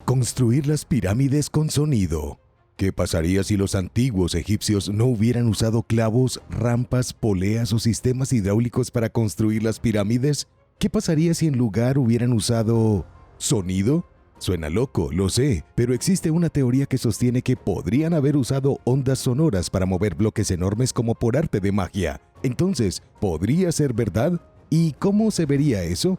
Construir las pirámides con sonido. ¿Qué pasaría si los antiguos egipcios no hubieran usado clavos, rampas, poleas o sistemas hidráulicos para construir las pirámides? ¿Qué pasaría si en lugar hubieran usado sonido? Suena loco, lo sé, pero existe una teoría que sostiene que podrían haber usado ondas sonoras para mover bloques enormes como por arte de magia. Entonces, ¿podría ser verdad? ¿Y cómo se vería eso?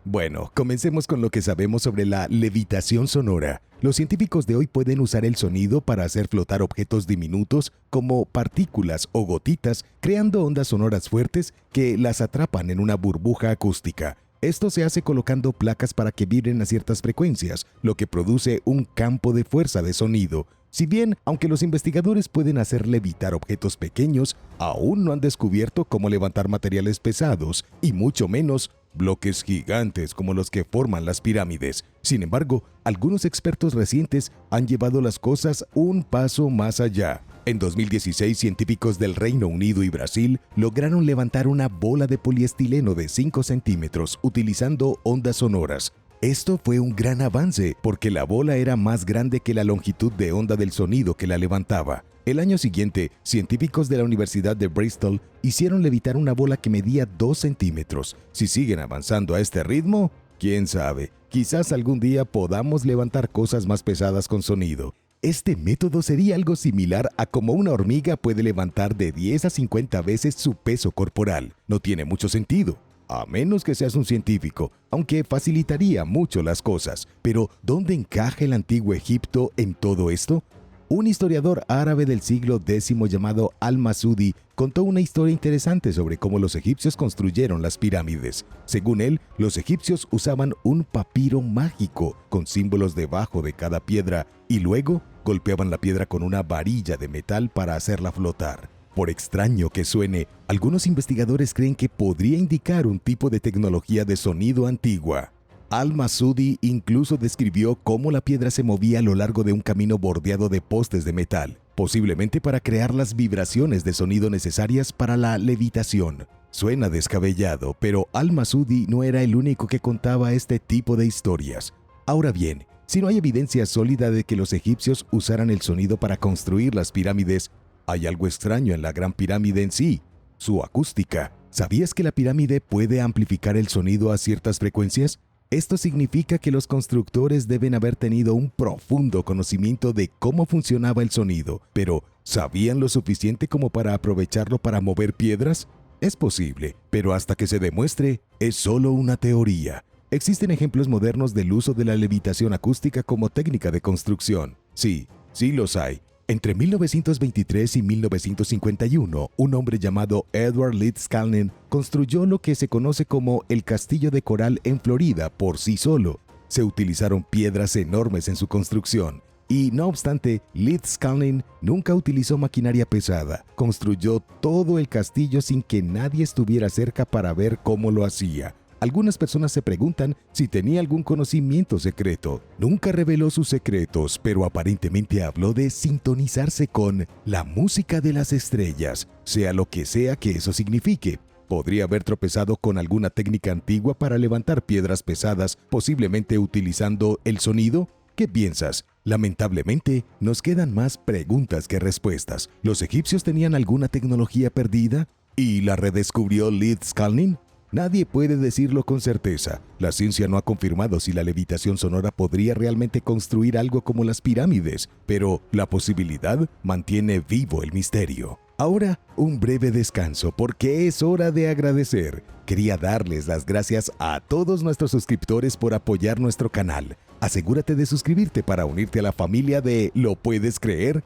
Bueno, comencemos con lo que sabemos sobre la levitación sonora. Los científicos de hoy pueden usar el sonido para hacer flotar objetos diminutos como partículas o gotitas, creando ondas sonoras fuertes que las atrapan en una burbuja acústica. Esto se hace colocando placas para que vibren a ciertas frecuencias, lo que produce un campo de fuerza de sonido. Si bien, aunque los investigadores pueden hacer levitar objetos pequeños, aún no han descubierto cómo levantar materiales pesados y mucho menos bloques gigantes como los que forman las pirámides. Sin embargo, algunos expertos recientes han llevado las cosas un paso más allá. En 2016, científicos del Reino Unido y Brasil lograron levantar una bola de poliestileno de 5 centímetros utilizando ondas sonoras. Esto fue un gran avance porque la bola era más grande que la longitud de onda del sonido que la levantaba. El año siguiente, científicos de la Universidad de Bristol hicieron levitar una bola que medía 2 centímetros. Si siguen avanzando a este ritmo, quién sabe, quizás algún día podamos levantar cosas más pesadas con sonido. Este método sería algo similar a cómo una hormiga puede levantar de 10 a 50 veces su peso corporal. No tiene mucho sentido, a menos que seas un científico, aunque facilitaría mucho las cosas. Pero, ¿dónde encaja el antiguo Egipto en todo esto? Un historiador árabe del siglo X llamado Al-Masudi contó una historia interesante sobre cómo los egipcios construyeron las pirámides. Según él, los egipcios usaban un papiro mágico con símbolos debajo de cada piedra y luego golpeaban la piedra con una varilla de metal para hacerla flotar. Por extraño que suene, algunos investigadores creen que podría indicar un tipo de tecnología de sonido antigua. Al-Masudi incluso describió cómo la piedra se movía a lo largo de un camino bordeado de postes de metal, posiblemente para crear las vibraciones de sonido necesarias para la levitación. Suena descabellado, pero Al-Masudi no era el único que contaba este tipo de historias. Ahora bien, si no hay evidencia sólida de que los egipcios usaran el sonido para construir las pirámides, hay algo extraño en la Gran Pirámide en sí, su acústica. ¿Sabías que la pirámide puede amplificar el sonido a ciertas frecuencias? Esto significa que los constructores deben haber tenido un profundo conocimiento de cómo funcionaba el sonido, pero ¿sabían lo suficiente como para aprovecharlo para mover piedras? Es posible, pero hasta que se demuestre, es solo una teoría. Existen ejemplos modernos del uso de la levitación acústica como técnica de construcción. Sí los hay. Entre 1923 y 1951, un hombre llamado Edward Leedskalnin construyó lo que se conoce como el Castillo de Coral en Florida por sí solo. Se utilizaron piedras enormes en su construcción y, no obstante, Leedskalnin nunca utilizó maquinaria pesada. Construyó todo el castillo sin que nadie estuviera cerca para ver cómo lo hacía. Algunas personas se preguntan si tenía algún conocimiento secreto. Nunca reveló sus secretos, pero aparentemente habló de sintonizarse con la música de las estrellas, sea lo que sea que eso signifique. Podría haber tropezado con alguna técnica antigua para levantar piedras pesadas, posiblemente utilizando el sonido. ¿Qué piensas? Lamentablemente, nos quedan más preguntas que respuestas. ¿Los egipcios tenían alguna tecnología perdida? ¿Y la redescubrió Leedskalnin? Nadie puede decirlo con certeza. La ciencia no ha confirmado si la levitación sonora podría realmente construir algo como las pirámides, pero la posibilidad mantiene vivo el misterio. Ahora, un breve descanso porque es hora de agradecer. Quería darles las gracias a todos nuestros suscriptores por apoyar nuestro canal. Asegúrate de suscribirte para unirte a la familia de ¿Lo puedes creer?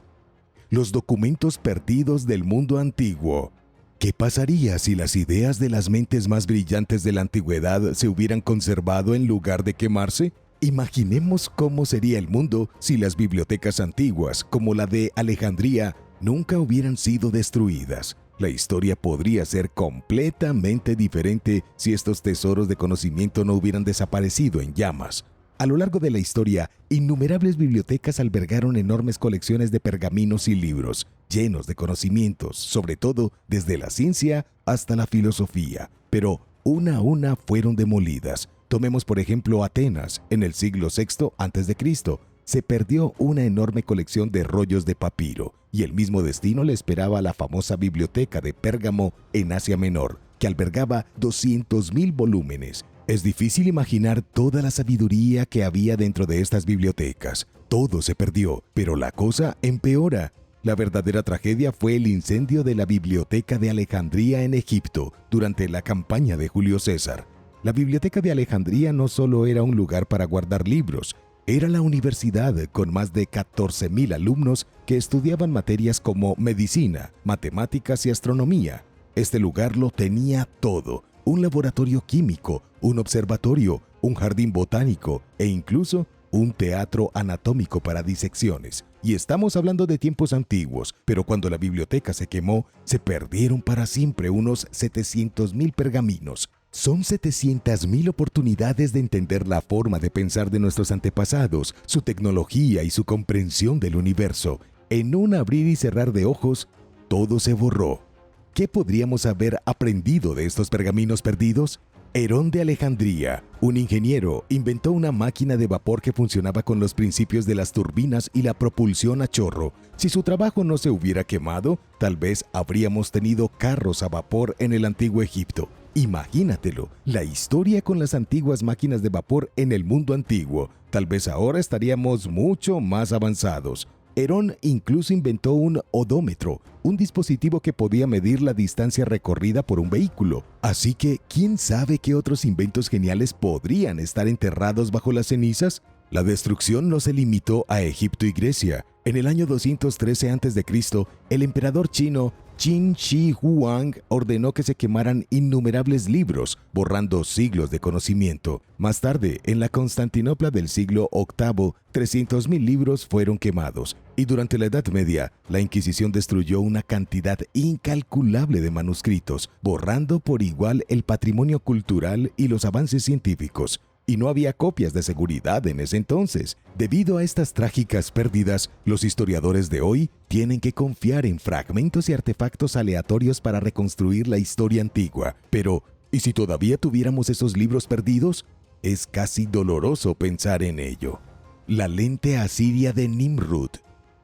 Los documentos perdidos del mundo antiguo. ¿Qué pasaría si las ideas de las mentes más brillantes de la antigüedad se hubieran conservado en lugar de quemarse? Imaginemos cómo sería el mundo si las bibliotecas antiguas, como la de Alejandría, nunca hubieran sido destruidas. La historia podría ser completamente diferente si estos tesoros de conocimiento no hubieran desaparecido en llamas. A lo largo de la historia, innumerables bibliotecas albergaron enormes colecciones de pergaminos y libros, llenos de conocimientos, sobre todo desde la ciencia hasta la filosofía. Pero una a una fueron demolidas. Tomemos por ejemplo Atenas, en el siglo VI a.C. Se perdió una enorme colección de rollos de papiro, y el mismo destino le esperaba a la famosa biblioteca de Pérgamo en Asia Menor, que albergaba 200.000 volúmenes. Es difícil imaginar toda la sabiduría que había dentro de estas bibliotecas. Todo se perdió, pero la cosa empeora. La verdadera tragedia fue el incendio de la Biblioteca de Alejandría en Egipto durante la campaña de Julio César. La Biblioteca de Alejandría no solo era un lugar para guardar libros, era la universidad con más de 14.000 alumnos que estudiaban materias como medicina, matemáticas y astronomía. Este lugar lo tenía todo: un laboratorio químico, un observatorio, un jardín botánico e incluso un teatro anatómico para disecciones. Y estamos hablando de tiempos antiguos, pero cuando la biblioteca se quemó, se perdieron para siempre unos 700.000 pergaminos. Son 700.000 oportunidades de entender la forma de pensar de nuestros antepasados, su tecnología y su comprensión del universo. En un abrir y cerrar de ojos, todo se borró. ¿Qué podríamos haber aprendido de estos pergaminos perdidos? Herón de Alejandría, un ingeniero, inventó una máquina de vapor que funcionaba con los principios de las turbinas y la propulsión a chorro. Si su trabajo no se hubiera quemado, tal vez habríamos tenido carros a vapor en el antiguo Egipto. Imagínatelo, la historia con las antiguas máquinas de vapor en el mundo antiguo. Tal vez ahora estaríamos mucho más avanzados. Herón incluso inventó un odómetro, un dispositivo que podía medir la distancia recorrida por un vehículo. Así que, ¿quién sabe qué otros inventos geniales podrían estar enterrados bajo las cenizas? La destrucción no se limitó a Egipto y Grecia. En el año 213 a.C., el emperador chino Qin Shi Huang ordenó que se quemaran innumerables libros, borrando siglos de conocimiento. Más tarde, en la Constantinopla del siglo VIII, 300.000 libros fueron quemados. Y durante la Edad Media, la Inquisición destruyó una cantidad incalculable de manuscritos, borrando por igual el patrimonio cultural y los avances científicos. Y no había copias de seguridad en ese entonces. Debido a estas trágicas pérdidas, los historiadores de hoy tienen que confiar en fragmentos y artefactos aleatorios para reconstruir la historia antigua. Pero, ¿y si todavía tuviéramos esos libros perdidos? Es casi doloroso pensar en ello. La lente asiria de Nimrud.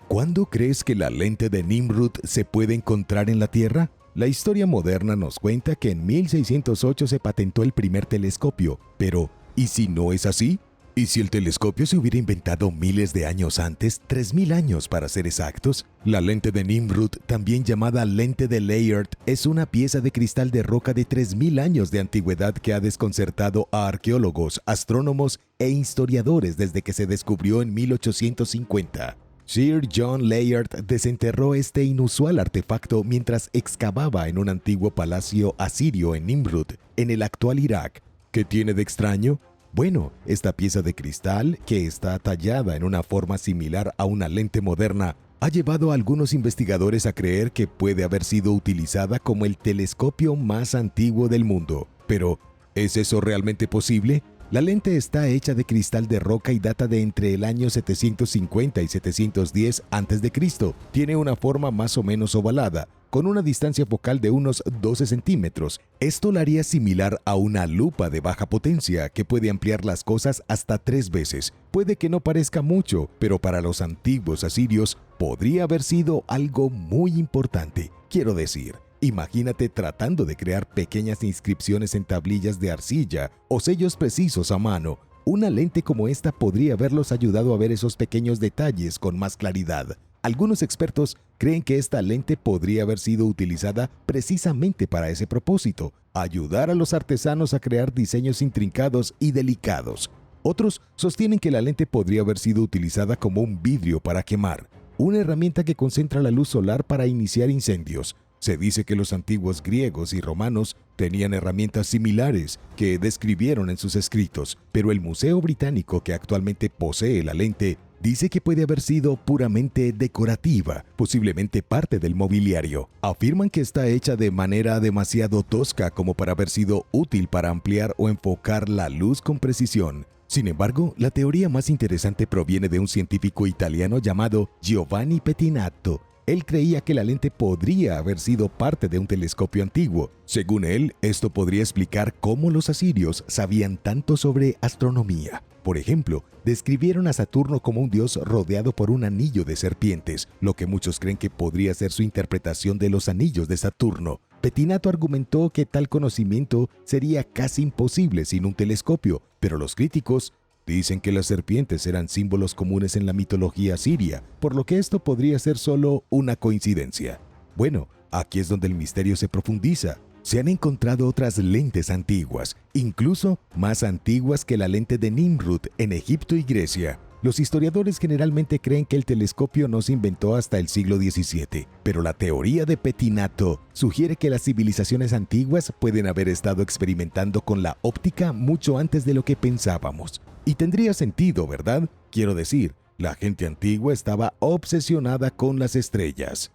¿Cuándo crees que la lente de Nimrud se puede encontrar en la Tierra? La historia moderna nos cuenta que en 1608 se patentó el primer telescopio, pero ¿y si no es así? ¿Y si el telescopio se hubiera inventado miles de años antes, 3.000 años para ser exactos? La lente de Nimrud, también llamada lente de Layard, es una pieza de cristal de roca de 3.000 años de antigüedad que ha desconcertado a arqueólogos, astrónomos e historiadores desde que se descubrió en 1850. Sir John Layard desenterró este inusual artefacto mientras excavaba en un antiguo palacio asirio en Nimrud, en el actual Irak. ¿Qué tiene de extraño? Bueno, esta pieza de cristal, que está tallada en una forma similar a una lente moderna, ha llevado a algunos investigadores a creer que puede haber sido utilizada como el telescopio más antiguo del mundo. Pero, ¿es eso realmente posible? La lente está hecha de cristal de roca y data de entre el año 750 y 710 a.C. Tiene una forma más o menos ovalada, con una distancia focal de unos 12 centímetros. Esto la haría similar a una lupa de baja potencia que puede ampliar las cosas hasta 3 veces. Puede que no parezca mucho, pero para los antiguos asirios podría haber sido algo muy importante. Quiero decir, imagínate tratando de crear pequeñas inscripciones en tablillas de arcilla o sellos precisos a mano. Una lente como esta podría haberlos ayudado a ver esos pequeños detalles con más claridad. Algunos expertos creen que esta lente podría haber sido utilizada precisamente para ese propósito, ayudar a los artesanos a crear diseños intrincados y delicados. Otros sostienen que la lente podría haber sido utilizada como un vidrio para quemar, una herramienta que concentra la luz solar para iniciar incendios. Se dice que los antiguos griegos y romanos tenían herramientas similares que describieron en sus escritos, pero el Museo Británico, que actualmente posee la lente, dice que puede haber sido puramente decorativa, posiblemente parte del mobiliario. Afirman que está hecha de manera demasiado tosca como para haber sido útil para ampliar o enfocar la luz con precisión. Sin embargo, la teoría más interesante proviene de un científico italiano llamado Giovanni Pettinato. Él creía que la lente podría haber sido parte de un telescopio antiguo. Según él, esto podría explicar cómo los asirios sabían tanto sobre astronomía. Por ejemplo, describieron a Saturno como un dios rodeado por un anillo de serpientes, lo que muchos creen que podría ser su interpretación de los anillos de Saturno. Pettinato argumentó que tal conocimiento sería casi imposible sin un telescopio, pero los críticos dicen que las serpientes eran símbolos comunes en la mitología asiria, por lo que esto podría ser solo una coincidencia. Bueno, aquí es donde el misterio se profundiza. Se han encontrado otras lentes antiguas, incluso más antiguas que la lente de Nimrud en Egipto y Grecia. Los historiadores generalmente creen que el telescopio no se inventó hasta el siglo XVII, pero la teoría de Pettinato sugiere que las civilizaciones antiguas pueden haber estado experimentando con la óptica mucho antes de lo que pensábamos. Y tendría sentido, ¿verdad? Quiero decir, la gente antigua estaba obsesionada con las estrellas.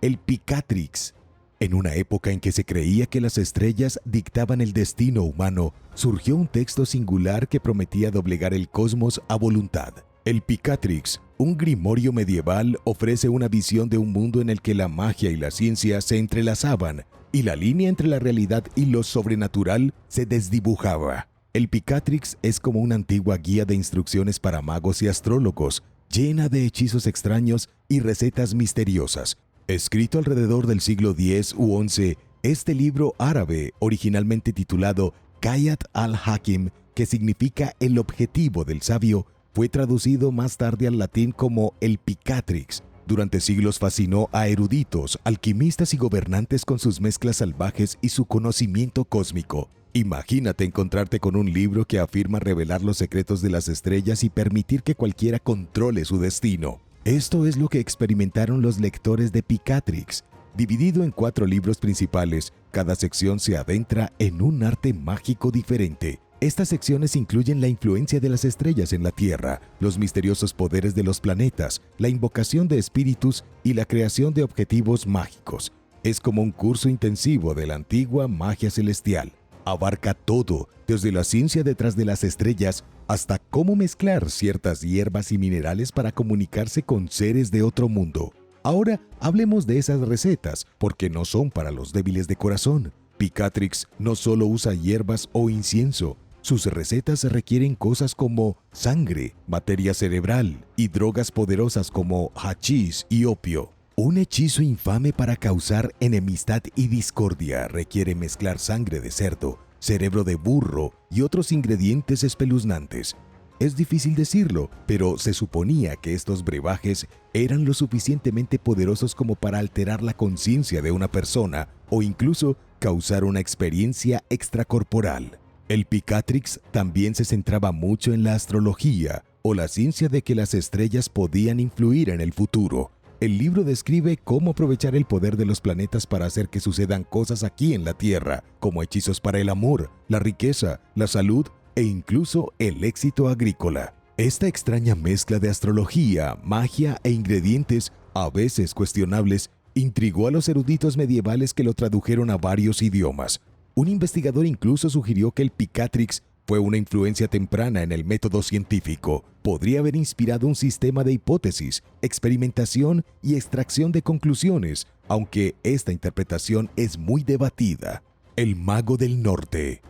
El Picatrix. En una época en que se creía que las estrellas dictaban el destino humano, surgió un texto singular que prometía doblegar el cosmos a voluntad. El Picatrix, un grimorio medieval, ofrece una visión de un mundo en el que la magia y la ciencia se entrelazaban, y la línea entre la realidad y lo sobrenatural se desdibujaba. El Picatrix es como una antigua guía de instrucciones para magos y astrólogos, llena de hechizos extraños y recetas misteriosas. Escrito alrededor del siglo X u XI, este libro árabe, originalmente titulado Kayat al-Hakim, que significa el objetivo del sabio, fue traducido más tarde al latín como el Picatrix. Durante siglos fascinó a eruditos, alquimistas y gobernantes con sus mezclas salvajes y su conocimiento cósmico. Imagínate encontrarte con un libro que afirma revelar los secretos de las estrellas y permitir que cualquiera controle su destino. Esto es lo que experimentaron los lectores de Picatrix. Dividido en 4 libros principales, cada sección se adentra en un arte mágico diferente. Estas secciones incluyen la influencia de las estrellas en la Tierra, los misteriosos poderes de los planetas, la invocación de espíritus y la creación de objetivos mágicos. Es como un curso intensivo de la antigua magia celestial. Abarca todo, desde la ciencia detrás de las estrellas hasta cómo mezclar ciertas hierbas y minerales para comunicarse con seres de otro mundo. Ahora hablemos de esas recetas, porque no son para los débiles de corazón. Picatrix no solo usa hierbas o incienso, sus recetas requieren cosas como sangre, materia cerebral y drogas poderosas como hachís y opio. Un hechizo infame para causar enemistad y discordia requiere mezclar sangre de cerdo, cerebro de burro y otros ingredientes espeluznantes. Es difícil decirlo, pero se suponía que estos brebajes eran lo suficientemente poderosos como para alterar la conciencia de una persona o incluso causar una experiencia extracorporal. El Picatrix también se centraba mucho en la astrología o la ciencia de que las estrellas podían influir en el futuro. El libro describe cómo aprovechar el poder de los planetas para hacer que sucedan cosas aquí en la Tierra, como hechizos para el amor, la riqueza, la salud e incluso el éxito agrícola. Esta extraña mezcla de astrología, magia e ingredientes, a veces cuestionables, intrigó a los eruditos medievales que lo tradujeron a varios idiomas. Un investigador incluso sugirió que el Picatrix fue una influencia temprana en el método científico. Podría haber inspirado un sistema de hipótesis, experimentación y extracción de conclusiones, aunque esta interpretación es muy debatida. El mago del norte.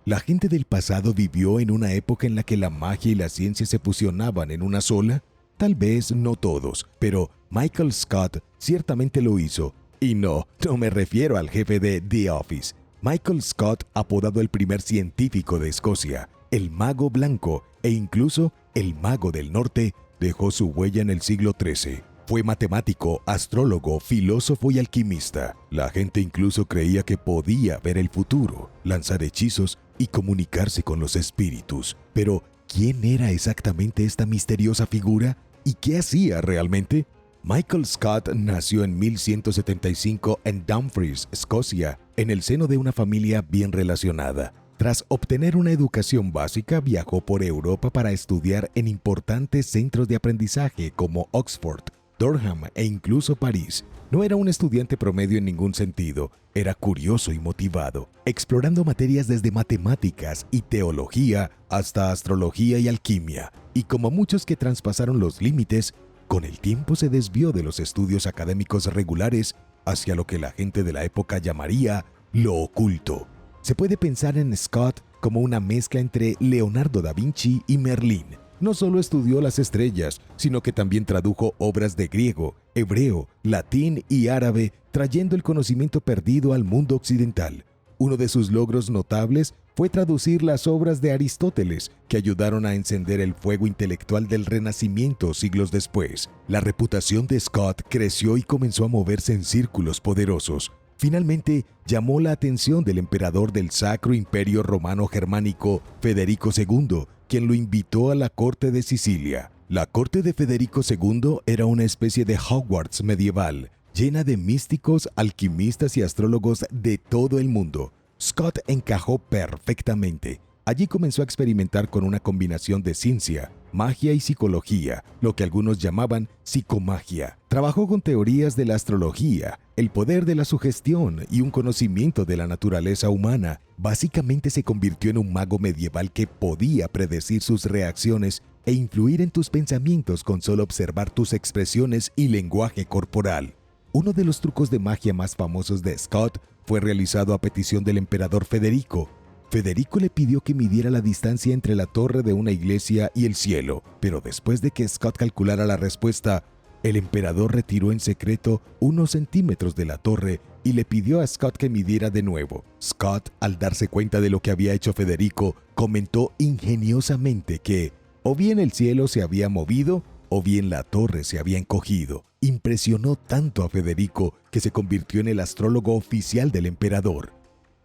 ¿La gente del pasado vivió en una época en la que la magia y la ciencia se fusionaban en una sola? Tal vez no todos, pero Michael Scott ciertamente lo hizo. Y no me refiero al jefe de The Office. Michael Scott, apodado el primer científico de Escocia, el mago blanco e incluso el mago del norte, dejó su huella en el siglo XIII. Fue matemático, astrólogo, filósofo y alquimista. La gente incluso creía que podía ver el futuro, lanzar hechizos y comunicarse con los espíritus. Pero, ¿quién era exactamente esta misteriosa figura? ¿Y qué hacía realmente? Michael Scott nació en 1175 en Dumfries, Escocia, en el seno de una familia bien relacionada. Tras obtener una educación básica, viajó por Europa para estudiar en importantes centros de aprendizaje como Oxford, Durham e incluso París. No era un estudiante promedio en ningún sentido, era curioso y motivado, explorando materias desde matemáticas y teología hasta astrología y alquimia. Y como muchos que traspasaron los límites, con el tiempo se desvió de los estudios académicos regulares hacia lo que la gente de la época llamaría lo oculto. Se puede pensar en Scott como una mezcla entre Leonardo da Vinci y Merlín. No solo estudió las estrellas, sino que también tradujo obras de griego, hebreo, latín y árabe, trayendo el conocimiento perdido al mundo occidental. Uno de sus logros notables fue traducir las obras de Aristóteles, que ayudaron a encender el fuego intelectual del Renacimiento siglos después. La reputación de Scott creció y comenzó a moverse en círculos poderosos. Finalmente, llamó la atención del emperador del Sacro Imperio Romano Germánico, Federico II, quien lo invitó a la corte de Sicilia. La corte de Federico II era una especie de Hogwarts medieval, llena de místicos, alquimistas y astrólogos de todo el mundo. Scott encajó perfectamente. Allí comenzó a experimentar con una combinación de ciencia, magia y psicología, lo que algunos llamaban psicomagia. Trabajó con teorías de la astrología, el poder de la sugestión y un conocimiento de la naturaleza humana. Básicamente se convirtió en un mago medieval que podía predecir sus reacciones e influir en tus pensamientos con solo observar tus expresiones y lenguaje corporal. Uno de los trucos de magia más famosos de Scott fue realizado a petición del emperador Federico. Federico le pidió que midiera la distancia entre la torre de una iglesia y el cielo, pero después de que Scott calculara la respuesta, el emperador retiró en secreto unos centímetros de la torre y le pidió a Scott que midiera de nuevo. Scott, al darse cuenta de lo que había hecho Federico, comentó ingeniosamente que o bien el cielo se había movido o bien la torre se había encogido. Impresionó tanto a Federico que se convirtió en el astrólogo oficial del emperador.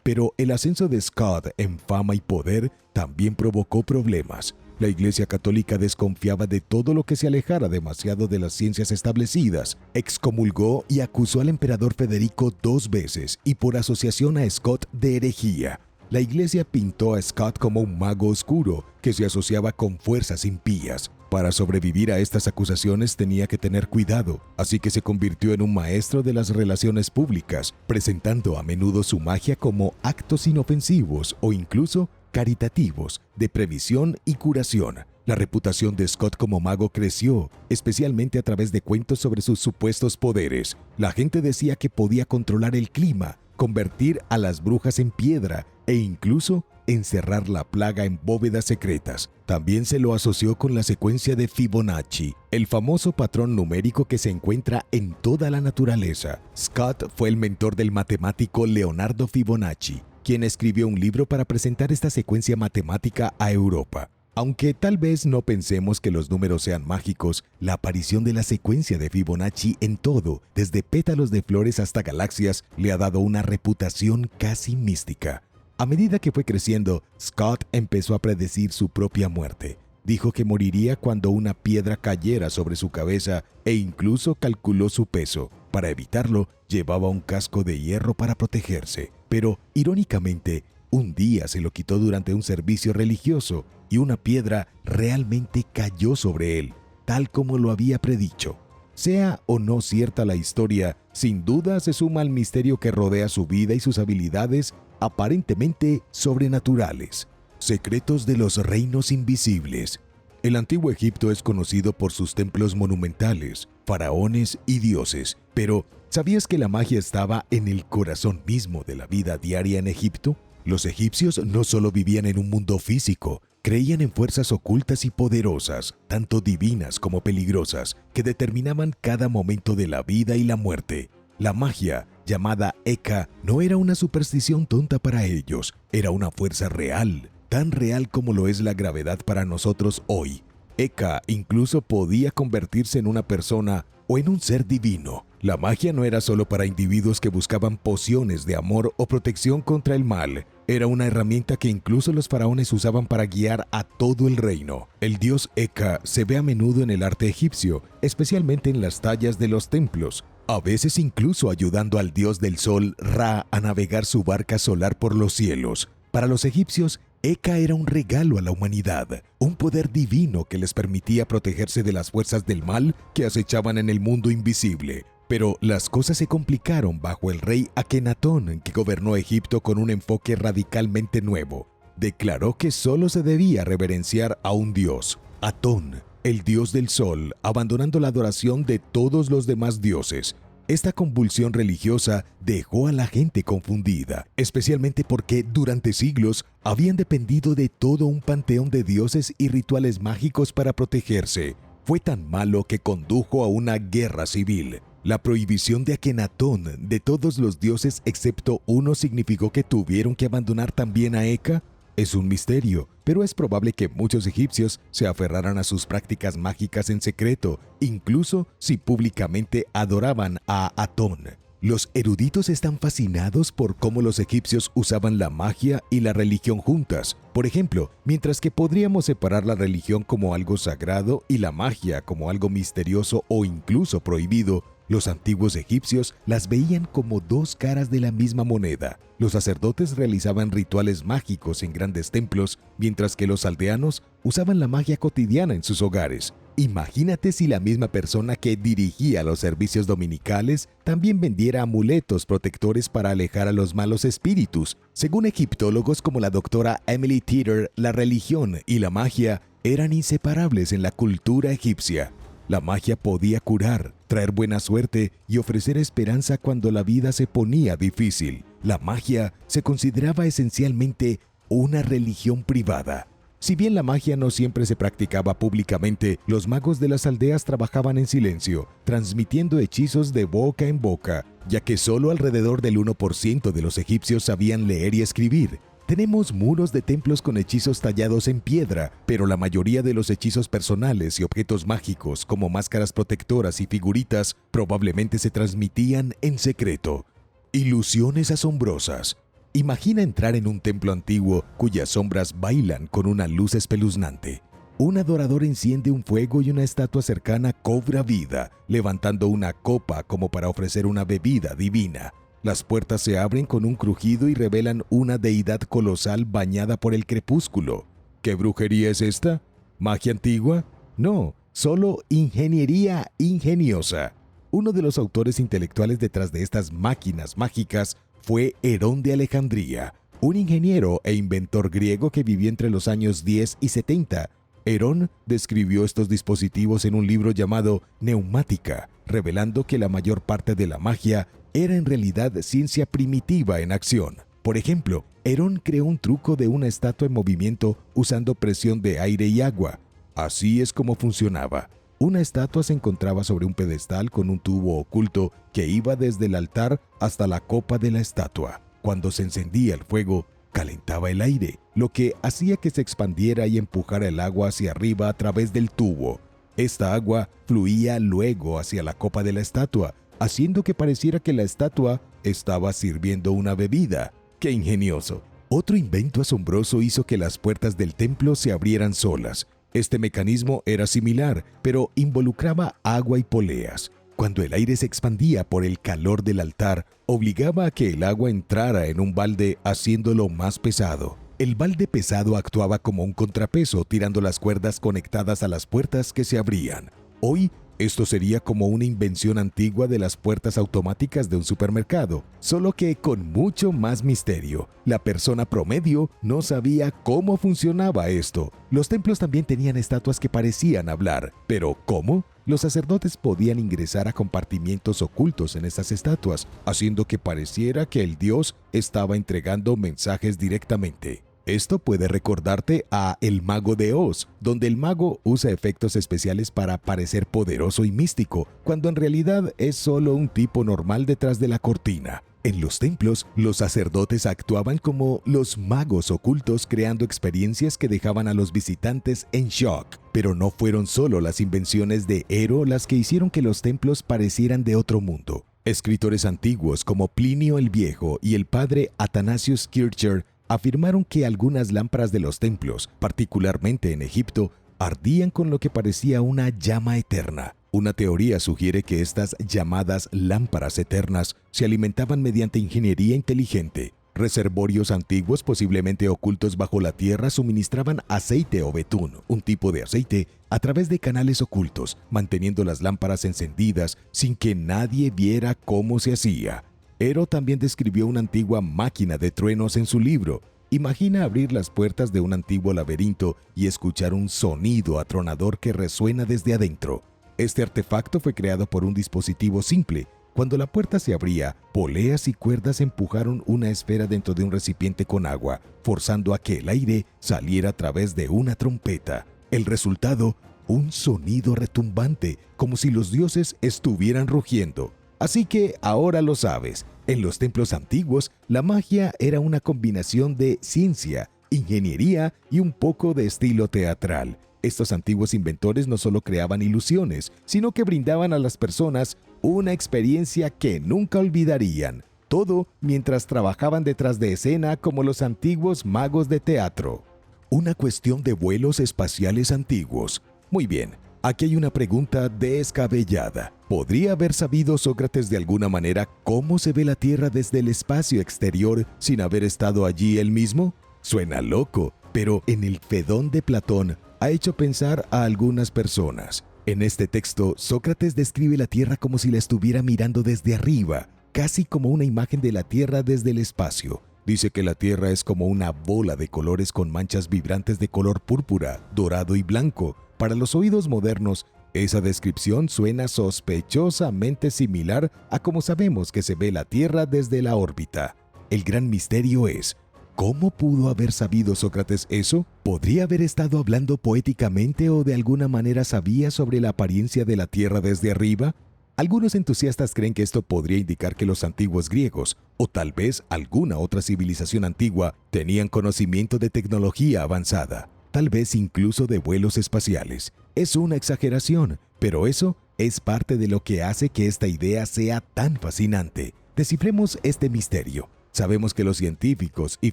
Pero el ascenso de Scott en fama y poder también provocó problemas. La Iglesia Católica desconfiaba de todo lo que se alejara demasiado de las ciencias establecidas. Excomulgó y acusó al emperador Federico 2 veces y por asociación a Scott de herejía. La Iglesia pintó a Scott como un mago oscuro que se asociaba con fuerzas impías. Para sobrevivir a estas acusaciones tenía que tener cuidado, así que se convirtió en un maestro de las relaciones públicas, presentando a menudo su magia como actos inofensivos o incluso caritativos, de previsión y curación. La reputación de Scott como mago creció, especialmente a través de cuentos sobre sus supuestos poderes. La gente decía que podía controlar el clima, convertir a las brujas en piedra e incluso encerrar la plaga en bóvedas secretas. También se lo asoció con la secuencia de Fibonacci, el famoso patrón numérico que se encuentra en toda la naturaleza. Scott fue el mentor del matemático Leonardo Fibonacci, quien escribió un libro para presentar esta secuencia matemática a Europa. Aunque tal vez no pensemos que los números sean mágicos, la aparición de la secuencia de Fibonacci en todo, desde pétalos de flores hasta galaxias, le ha dado una reputación casi mística. A medida que fue creciendo, Scott empezó a predecir su propia muerte. Dijo que moriría cuando una piedra cayera sobre su cabeza e incluso calculó su peso. Para evitarlo, llevaba un casco de hierro para protegerse. Pero, irónicamente, un día se lo quitó durante un servicio religioso y una piedra realmente cayó sobre él, tal como lo había predicho. Sea o no cierta la historia, sin duda se suma al misterio que rodea su vida y sus habilidades aparentemente sobrenaturales. Secretos de los reinos invisibles. El antiguo Egipto es conocido por sus templos monumentales, faraones y dioses, pero ¿sabías que la magia estaba en el corazón mismo de la vida diaria en Egipto? Los egipcios no solo vivían en un mundo físico, creían en fuerzas ocultas y poderosas, tanto divinas como peligrosas, que determinaban cada momento de la vida y la muerte. La magia, llamada Eka, no era una superstición tonta para ellos, era una fuerza real, tan real como lo es la gravedad para nosotros hoy. Eka incluso podía convertirse en una persona o en un ser divino. La magia no era solo para individuos que buscaban pociones de amor o protección contra el mal. Era una herramienta que incluso los faraones usaban para guiar a todo el reino. El dios Eka se ve a menudo en el arte egipcio, especialmente en las tallas de los templos, a veces incluso ayudando al dios del sol, Ra, a navegar su barca solar por los cielos. Para los egipcios, Eka era un regalo a la humanidad, un poder divino que les permitía protegerse de las fuerzas del mal que acechaban en el mundo invisible. Pero las cosas se complicaron bajo el rey Akenatón, que gobernó Egipto con un enfoque radicalmente nuevo. Declaró que solo se debía reverenciar a un dios, Atón, el dios del sol, abandonando la adoración de todos los demás dioses. Esta convulsión religiosa dejó a la gente confundida, especialmente porque durante siglos habían dependido de todo un panteón de dioses y rituales mágicos para protegerse. Fue tan malo que condujo a una guerra civil. La prohibición de Akenatón de todos los dioses excepto uno significó que tuvieron que abandonar también a Eka. Es un misterio, pero es probable que muchos egipcios se aferraran a sus prácticas mágicas en secreto, incluso si públicamente adoraban a Atón. Los eruditos están fascinados por cómo los egipcios usaban la magia y la religión juntas. Por ejemplo, mientras que podríamos separar la religión como algo sagrado y la magia como algo misterioso o incluso prohibido, los antiguos egipcios las veían como dos caras de la misma moneda. Los sacerdotes realizaban rituales mágicos en grandes templos, mientras que los aldeanos usaban la magia cotidiana en sus hogares. Imagínate si la misma persona que dirigía los servicios dominicales también vendiera amuletos protectores para alejar a los malos espíritus. Según egiptólogos como la doctora Emily Teeter, la religión y la magia eran inseparables en la cultura egipcia. La magia podía curar, traer buena suerte y ofrecer esperanza cuando la vida se ponía difícil. La magia se consideraba esencialmente una religión privada. Si bien la magia no siempre se practicaba públicamente, los magos de las aldeas trabajaban en silencio, transmitiendo hechizos de boca en boca, ya que solo alrededor del 1% de los egipcios sabían leer y escribir. Tenemos muros de templos con hechizos tallados en piedra, pero la mayoría de los hechizos personales y objetos mágicos, como máscaras protectoras y figuritas, probablemente se transmitían en secreto. Ilusiones asombrosas. Imagina entrar en un templo antiguo cuyas sombras bailan con una luz espeluznante. Un adorador enciende un fuego y una estatua cercana cobra vida, levantando una copa como para ofrecer una bebida divina. Las puertas se abren con un crujido y revelan una deidad colosal bañada por el crepúsculo. ¿Qué brujería es esta? ¿Magia antigua? No, solo ingeniería ingeniosa. Uno de los autores intelectuales detrás de estas máquinas mágicas fue Herón de Alejandría, un ingeniero e inventor griego que vivió entre los años 10 y 70. Herón describió estos dispositivos en un libro llamado Neumática, revelando que la mayor parte de la magia era en realidad ciencia primitiva en acción. Por ejemplo, Herón creó un truco de una estatua en movimiento usando presión de aire y agua. Así es como funcionaba. Una estatua se encontraba sobre un pedestal con un tubo oculto que iba desde el altar hasta la copa de la estatua. Cuando se encendía el fuego, calentaba el aire, lo que hacía que se expandiera y empujara el agua hacia arriba a través del tubo. Esta agua fluía luego hacia la copa de la estatua, haciendo que pareciera que la estatua estaba sirviendo una bebida. ¡Qué ingenioso! Otro invento asombroso hizo que las puertas del templo se abrieran solas. Este mecanismo era similar, pero involucraba agua y poleas. Cuando el aire se expandía por el calor del altar, obligaba a que el agua entrara en un balde, haciéndolo más pesado. El balde pesado actuaba como un contrapeso, tirando las cuerdas conectadas a las puertas que se abrían. Hoy, esto sería como una invención antigua de las puertas automáticas de un supermercado, solo que con mucho más misterio. La persona promedio no sabía cómo funcionaba esto. Los templos también tenían estatuas que parecían hablar, pero ¿cómo? Los sacerdotes podían ingresar a compartimientos ocultos en estas estatuas, haciendo que pareciera que el dios estaba entregando mensajes directamente. Esto puede recordarte a El Mago de Oz, donde el mago usa efectos especiales para parecer poderoso y místico, cuando en realidad es solo un tipo normal detrás de la cortina. En los templos, los sacerdotes actuaban como los magos ocultos, creando experiencias que dejaban a los visitantes en shock. Pero no fueron solo las invenciones de Hero las que hicieron que los templos parecieran de otro mundo. Escritores antiguos como Plinio el Viejo y el padre Athanasius Kircher afirmaron que algunas lámparas de los templos, particularmente en Egipto, ardían con lo que parecía una llama eterna. Una teoría sugiere que estas llamadas lámparas eternas se alimentaban mediante ingeniería inteligente. Reservorios antiguos, posiblemente ocultos bajo la tierra, suministraban aceite o betún, un tipo de aceite, a través de canales ocultos, manteniendo las lámparas encendidas sin que nadie viera cómo se hacía. Hero también describió una antigua máquina de truenos en su libro. Imagina abrir las puertas de un antiguo laberinto y escuchar un sonido atronador que resuena desde adentro. Este artefacto fue creado por un dispositivo simple. Cuando la puerta se abría, poleas y cuerdas empujaron una esfera dentro de un recipiente con agua, forzando a que el aire saliera a través de una trompeta. El resultado, un sonido retumbante, como si los dioses estuvieran rugiendo. Así que ahora lo sabes, en los templos antiguos, la magia era una combinación de ciencia, ingeniería y un poco de estilo teatral. Estos antiguos inventores no solo creaban ilusiones, sino que brindaban a las personas una experiencia que nunca olvidarían. Todo mientras trabajaban detrás de escena como los antiguos magos de teatro. Una cuestión de vuelos espaciales antiguos. Muy bien, aquí hay una pregunta descabellada. ¿Podría haber sabido Sócrates de alguna manera cómo se ve la Tierra desde el espacio exterior sin haber estado allí él mismo? Suena loco, pero en el Fedón de Platón ha hecho pensar a algunas personas. En este texto, Sócrates describe la Tierra como si la estuviera mirando desde arriba, casi como una imagen de la Tierra desde el espacio. Dice que la Tierra es como una bola de colores con manchas vibrantes de color púrpura, dorado y blanco. Para los oídos modernos, esa descripción suena sospechosamente similar a como sabemos que se ve la Tierra desde la órbita. El gran misterio es, ¿cómo pudo haber sabido Sócrates eso? ¿Podría haber estado hablando poéticamente o de alguna manera sabía sobre la apariencia de la Tierra desde arriba? Algunos entusiastas creen que esto podría indicar que los antiguos griegos, o tal vez alguna otra civilización antigua, tenían conocimiento de tecnología avanzada, tal vez incluso de vuelos espaciales. Es una exageración, pero eso es parte de lo que hace que esta idea sea tan fascinante. Descifremos este misterio. Sabemos que los científicos y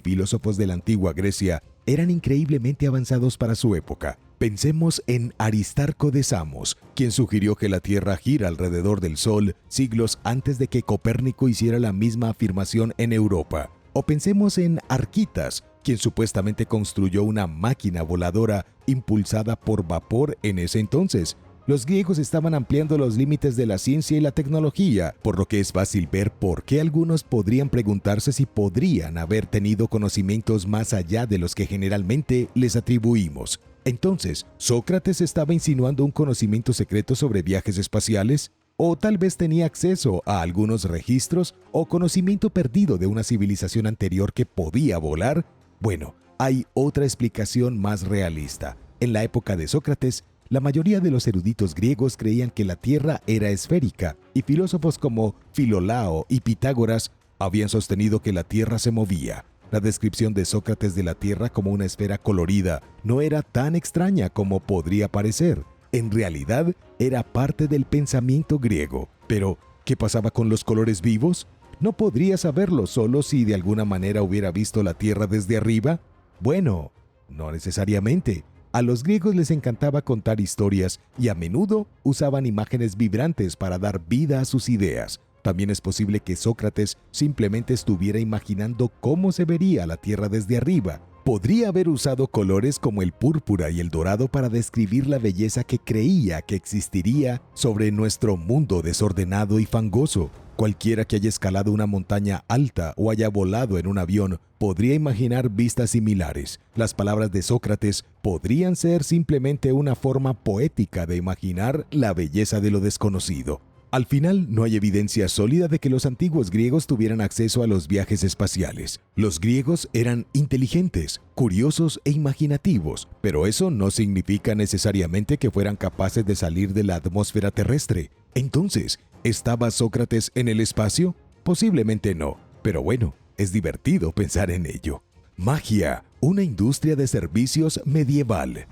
filósofos de la antigua Grecia eran increíblemente avanzados para su época. Pensemos en Aristarco de Samos, quien sugirió que la Tierra gira alrededor del Sol siglos antes de que Copérnico hiciera la misma afirmación en Europa. O pensemos en Arquitas, quien supuestamente construyó una máquina voladora impulsada por vapor en ese entonces. Los griegos estaban ampliando los límites de la ciencia y la tecnología, por lo que es fácil ver por qué algunos podrían preguntarse si podrían haber tenido conocimientos más allá de los que generalmente les atribuimos. Entonces, ¿Sócrates estaba insinuando un conocimiento secreto sobre viajes espaciales? ¿O tal vez tenía acceso a algunos registros o conocimiento perdido de una civilización anterior que podía volar? Bueno, hay otra explicación más realista. En la época de Sócrates, la mayoría de los eruditos griegos creían que la Tierra era esférica, y filósofos como Filolao y Pitágoras habían sostenido que la Tierra se movía. La descripción de Sócrates de la Tierra como una esfera colorida no era tan extraña como podría parecer. En realidad, era parte del pensamiento griego. Pero, ¿qué pasaba con los colores vivos? ¿No podría saberlo solo si de alguna manera hubiera visto la Tierra desde arriba? Bueno, no necesariamente. A los griegos les encantaba contar historias y a menudo usaban imágenes vibrantes para dar vida a sus ideas. También es posible que Sócrates simplemente estuviera imaginando cómo se vería la Tierra desde arriba. Podría haber usado colores como el púrpura y el dorado para describir la belleza que creía que existiría sobre nuestro mundo desordenado y fangoso. Cualquiera que haya escalado una montaña alta o haya volado en un avión podría imaginar vistas similares. Las palabras de Sócrates podrían ser simplemente una forma poética de imaginar la belleza de lo desconocido. Al final, no hay evidencia sólida de que los antiguos griegos tuvieran acceso a los viajes espaciales. Los griegos eran inteligentes, curiosos e imaginativos, pero eso no significa necesariamente que fueran capaces de salir de la atmósfera terrestre. Entonces, ¿estaba Sócrates en el espacio? Posiblemente no, pero bueno, es divertido pensar en ello. Magia, una industria de servicios medieval.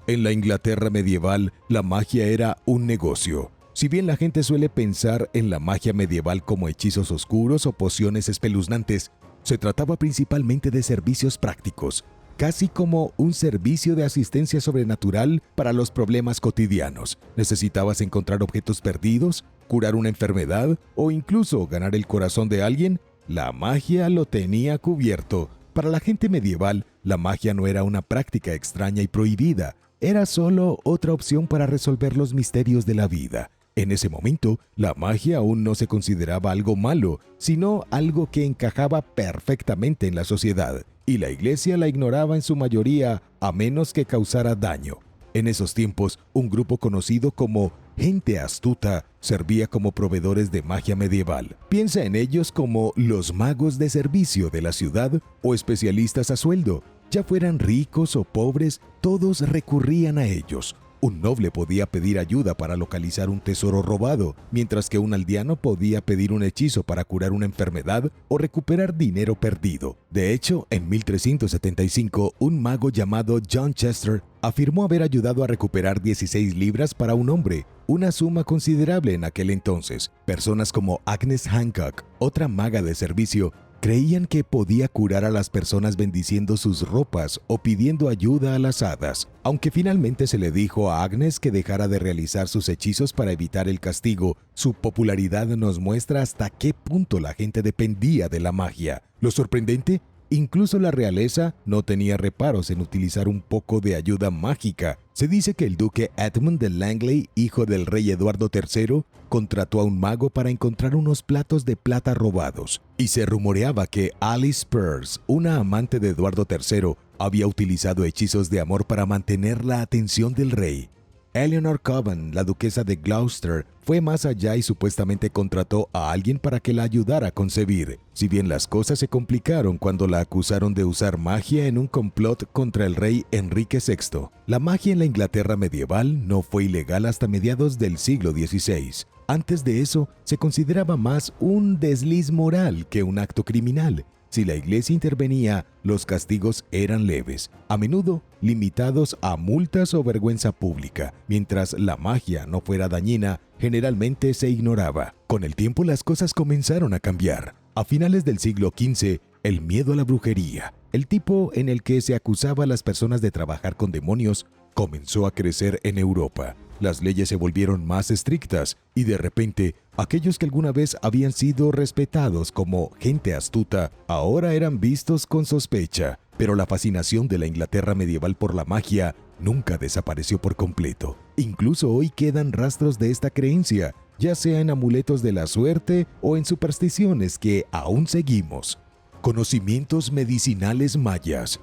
En la Inglaterra medieval, la magia era un negocio. Si bien la gente suele pensar en la magia medieval como hechizos oscuros o pociones espeluznantes, se trataba principalmente de servicios prácticos, casi como un servicio de asistencia sobrenatural para los problemas cotidianos. ¿Necesitabas encontrar objetos perdidos, curar una enfermedad o incluso ganar el corazón de alguien? La magia lo tenía cubierto. Para la gente medieval, la magia no era una práctica extraña y prohibida, era solo otra opción para resolver los misterios de la vida. En ese momento, la magia aún no se consideraba algo malo, sino algo que encajaba perfectamente en la sociedad. y la iglesia la ignoraba en su mayoría a menos que causara daño. En esos tiempos, un grupo conocido como gente astuta servía como proveedores de magia medieval. Piensa en ellos como los magos de servicio de la ciudad o especialistas a sueldo. Ya fueran ricos o pobres, todos recurrían a ellos. Un noble podía pedir ayuda para localizar un tesoro robado, mientras que un aldeano podía pedir un hechizo para curar una enfermedad o recuperar dinero perdido. De hecho, en 1375, un mago llamado John Chester afirmó haber ayudado a recuperar 16 libras para un hombre, una suma considerable en aquel entonces. Personas como Agnes Hancock, otra maga de servicio, creían que podía curar a las personas bendiciendo sus ropas o pidiendo ayuda a las hadas. Aunque finalmente se le dijo a Agnes que dejara de realizar sus hechizos para evitar el castigo, su popularidad nos muestra hasta qué punto la gente dependía de la magia. Lo sorprendente, incluso la realeza no tenía reparos en utilizar un poco de ayuda mágica. Se dice que el duque Edmund de Langley, hijo del rey Eduardo III, contrató a un mago para encontrar unos platos de plata robados, y se rumoreaba que Alice Pearce, una amante de Eduardo III, había utilizado hechizos de amor para mantener la atención del rey. Eleanor Cowan, la duquesa de Gloucester, fue más allá y supuestamente contrató a alguien para que la ayudara a concebir. Si bien las cosas se complicaron cuando la acusaron de usar magia en un complot contra el rey Enrique VI. La magia en la Inglaterra medieval no fue ilegal hasta mediados del siglo XVI. Antes de eso, se consideraba más un desliz moral que un acto criminal. Si la iglesia intervenía, los castigos eran leves, a menudo limitados a multas o vergüenza pública. Mientras la magia no fuera dañina, generalmente se ignoraba. Con el tiempo las cosas comenzaron a cambiar. A finales del siglo XV, el miedo a la brujería, el tipo en el que se acusaba a las personas de trabajar con demonios, comenzó a crecer en Europa. Las leyes se volvieron más estrictas y de repente, aquellos que alguna vez habían sido respetados como gente astuta, ahora eran vistos con sospecha. Pero la fascinación de la Inglaterra medieval por la magia nunca desapareció por completo. Incluso hoy quedan rastros de esta creencia, ya sea en amuletos de la suerte o en supersticiones que aún seguimos. Conocimientos medicinales mayas.